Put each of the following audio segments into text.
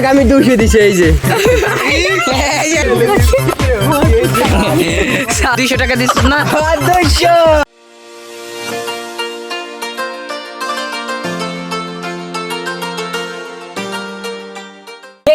দেখ আমি 200 দিছি এই যে 200 টাকা দিস না 200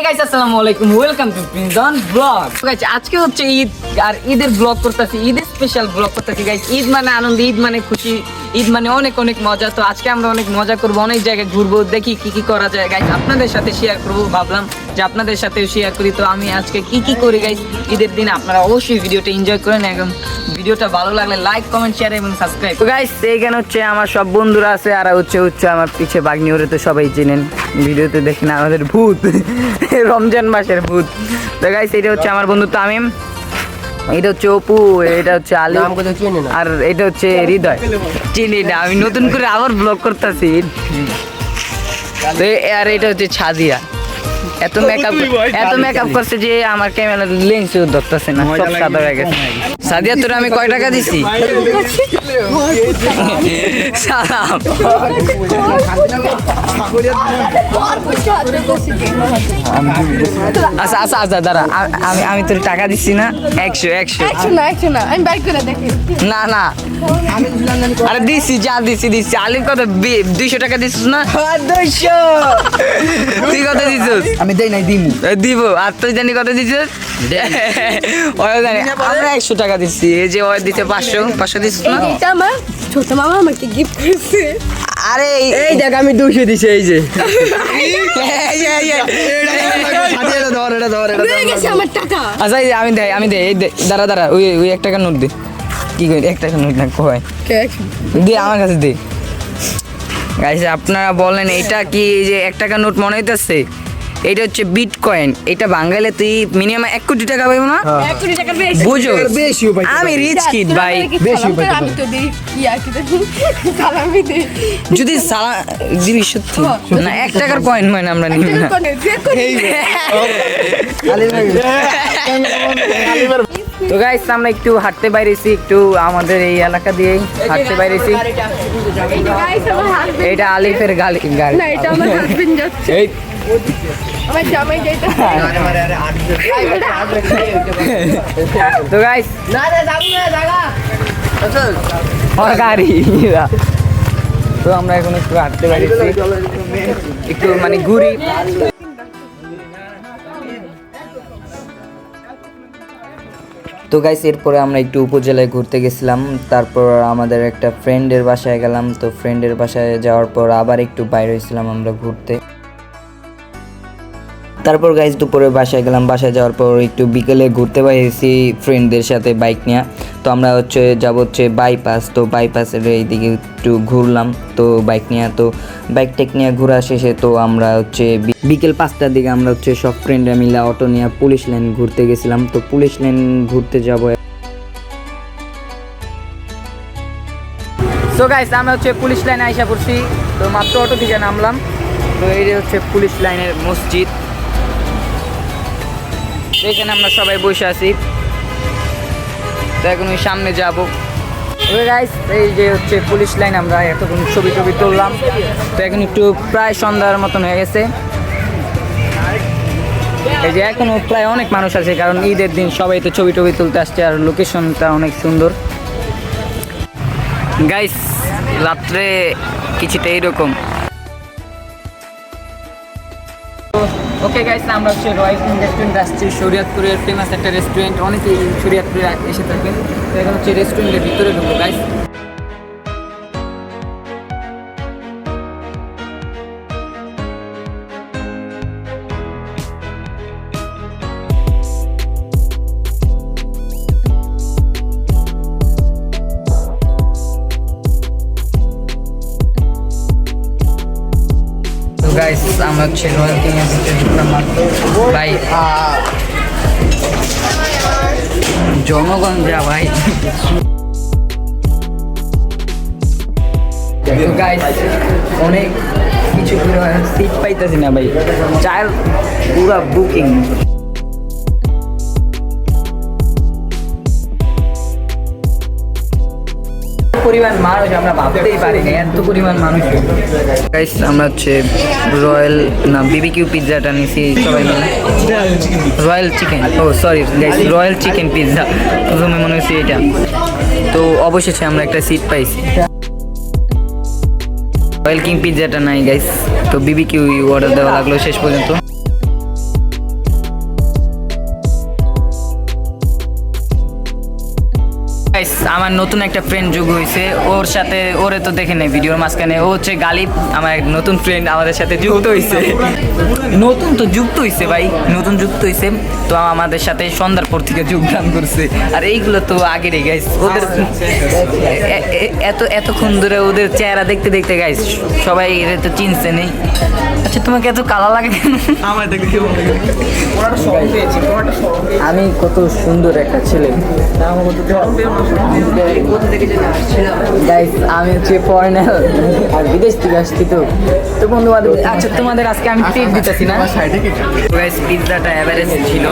গাইস আসসালামু আলাইকুম ওয়েলকাম টু প্রিন্সন ব্লগ গাইস আজকে হচ্ছে ঈদ আর ঈদের ব্লগ করতেছি ঈদের স্পেশাল ব্লগ করতেছি গাইস ঈদ মানে আনন্দ ঈদ মানে খুশি ঈদ মানে অনেক অনেক মজা তো আজকে আমরা অনেক মজা করব অনেক জায়গায় ঘুরবো দেখি কি কি করা যায় গাইস আপনাদের সাথে শেয়ার করব ভাবলাম যে আপনাদের সাথে শেয়ার করি তো আমি আজকে কি কি করি গাইস ঈদের দিন আপনারা অবশ্যই ভিডিওটা এনজয় করেন এবং ভিডিওটা ভালো লাগলে লাইক কমেন্ট শেয়ার এবং সাবস্ক্রাইব তো গাইস এইখানে হচ্ছে আমার সব বন্ধুরা আছে আর হচ্ছে আমার পিছে বাগনি ওরে তো সবাই চিনেন ভিডিওতে দেখেন আমাদের ভূত রমজান মাসের ভূত তো গাইস এটা হচ্ছে আমার বন্ধু তামিম এটা হচ্ছে অপু এটা হচ্ছে আলী আর এটা হচ্ছে হৃদয় চিনি না আমি নতুন করে আবার ব্লগ করতেছি আর এটা হচ্ছে ছাদিয়া এত মেকআপ করছে যে আমার ক্যামেরা লেন্সও ধরতেছে না সব সাদা হয়ে গেছে সাদিয়া তোর আমি কয় টাকা দিছি সালাম আচ্ছা আচ্ছা আচ্ছা দাঁড়া আমি তোর টাকা দিচ্ছি না 100 না আমি বাইক করে দেখি না না আরে দিছি যা দিছি আলির কত 200 টাকা দিছিস না 200 তুই কত দিছিস আমি দেই নাই দিমু দিব আর তুই জানি কত দিছিস ওই জানি আমরা 100 টাকা দিচ্ছি এই যে ওই দিতে 500 দিছিস না এটা আমার ছোট মামা আমাকে গিফট করেছে আরে এই দেখ আমি 200 দিছি এই যে হয়ে গেছে আমার টাকা আচ্ছা আমি দেই এই দাঁড়া ওই 1 টাকা নোট দে কি কই 1 টাকা নোট না কয় দে আমার কাছে দে গাইস আপনারা বলেন এটা কি যে 1 টাকা নোট মনে হইতাছে এটা হচ্ছে বিটকয়েন এটা বাঙালি তুই মিনিমাম 1 কোটি টাকা পাইবো না 1 কোটি টাকা বেশি বুঝো বেশিও পাই আমি রিচ কিড ভাই বেশি পাই আমি তো দেই ইয়া কি সালামি দেই যদি সালা দিবি সত্যি না 1 টাকার কয়েন মানে আমরা নিব না তো গাইস আমরা একটু হাঁটতে বাইরেছি একটু আমাদের এই এলাকা দিয়ে হাঁটতে বাইরেছি এটা আলিফের গাড়ি না এটা আমার হাজবেন্ড যাচ্ছে এই আমার জামাই যাইতে তো গাইস না রে যাবো না জায়গা আমার গাড়ি তো আমরা এখন একটু হাঁটতে বাইরেছি একটু মানে ঘুরি তো গাইস এরপরে আমরা একটু উপজেলায় ঘুরতে গেছিলাম তারপর আমাদের একটা ফ্রেন্ডের বাসায় গেলাম তো ফ্রেন্ডের বাসায় যাওয়ার পর আবার একটু বাইরে হয়েছিলাম আমরা ঘুরতে তারপর গাইস দুপুরে বাসায় গেলাম বাসায় যাওয়ার পর একটু বিকেলে ঘুরতে বাইরেছি ফ্রেন্ডদের সাথে বাইক নিয়ে তো আমরা যাব বাইপাস তো বাইপাসের এইদিকে একটু ঘুরলাম তো বাইক নিয়ে তো বাইক টেক নিয়ে ঘোরা শেষে তো আমরা বিকেল 5টার দিকে আমরা সব ফ্রেন্ডরা মিলে অটো নিয়ে পুলিশ লাইন ঘুরতে গেছিলাম তো পুলিশ লাইন ঘুরতে যাব তো গাইস আমরা পুলিশ লাইনে আইসা পড়ছি তো মাত্র অটো থেকে নামলাম তো এই হচ্ছে পুলিশ লাইনের মসজিদ এখানে আমরা সবাই বসে আছি তো এখন ওই সামনে যাবো গাইস এই যে পুলিশ লাইন আমরা এতক্ষণ ছবি তুললাম তো এখন একটু প্রায় সন্ধ্যার মতন হয়ে গেছে এই যে এখনো প্রায় অনেক মানুষ আছে কারণ ঈদের দিন সবাই তো ছবি তুলতে আসছে আর লোকেশনটা অনেক সুন্দর গাইস রাত্রে কিছুটা এইরকম ওকে গাইস আমরা রয়্যাল রেস্টুরেন্ট আসছি শরীয়তপুরের ফেমাস একটা রেস্টুরেন্ট অনেকেই শরীয়তপুরে এসে থাকবেন তো এখন রেস্টুরেন্টের ভিতরে ঢুকবো গাইস গাইস আমরা রয়্যাল কিং এর ভিতরে ঢুকলাম ভাই জনগণ যা ভাই গাইস অনেক কিছু সিট পাইতেছি না ভাই চার পুরা বুকিং পরিমাণ মানুষ আমরা ভাবতেই পারি না, এত পরিমাণ মানুষ। গাইস আমরা হচ্ছে রয়্যাল না বিবিকিউ পিৎজাটা নিছি সবাই মিলে, royal chicken, oh sorry guys royal chicken pizza, প্রথমে মনে হচ্ছে এটা। তো অবশেষে আমরা একটা সিট পাইছি। রয়্যাল কিং পিৎজাটা নাই গাইস, তো বিবিকিউ অর্ডার দেওয়া লাগলো শেষ পর্যন্ত। Guys, আমার নতুন একটা ফ্রেন্ড যোগ হয়েছে, ওর সাথে ওরে তো দেখে নেই ভিডিওর মাঝখানে, ও হচ্ছে গালিব, আমার এক নতুন ফ্রেন্ড আমাদের সাথে যুক্ত হয়েছে। নতুন তো যুক্ত হয়েছে ভাই, নতুন যুক্ত হয়েছে, তো আমাদের সাথে সন্ধ্যার পর থেকে যোগদান করছে। আর এইগুলো তো আগেরই গাইস, ওদের এতক্ষণ ধরে ওদের চেহারা দেখতে দেখতে গাইস সবাই এরা তো চিনছে নেই। আচ্ছা তোমাকে এত কালা লাগে কেন? আমি কত সুন্দর একটা ছেলে গাইস, আমি হচ্ছে ফরেনার আর বিদেশ থেকে আসছি, তো বন্ধু বান্ধব। আচ্ছা তোমাদের আজকে আমি টিপ দিতেছি না গাইস, পিৎজাটা এভারেজ ছিল,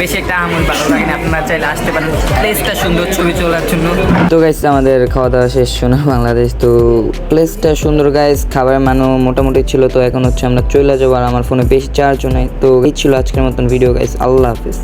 বেশি একটা আমার ভালো লাগে না, আপনারা চাইলে আসতে পারেন, প্লেসটা সুন্দর, ছবি তোলার জন্য। তো গাইস আমাদের খাওয়া দাওয়া শেষ, শোনা বাংলাদেশ, তো প্লেসটা সুন্দর গাইস, খাবারের মানও মোটামুটি ছিল। তো এখন হচ্ছে আমরা চলে যাবো, আর আমার ফোনে বেশি চার্জও নেই। তো এই ছিল আজকের মতন ভিডিও গাইস, আল্লাহ হাফিজ।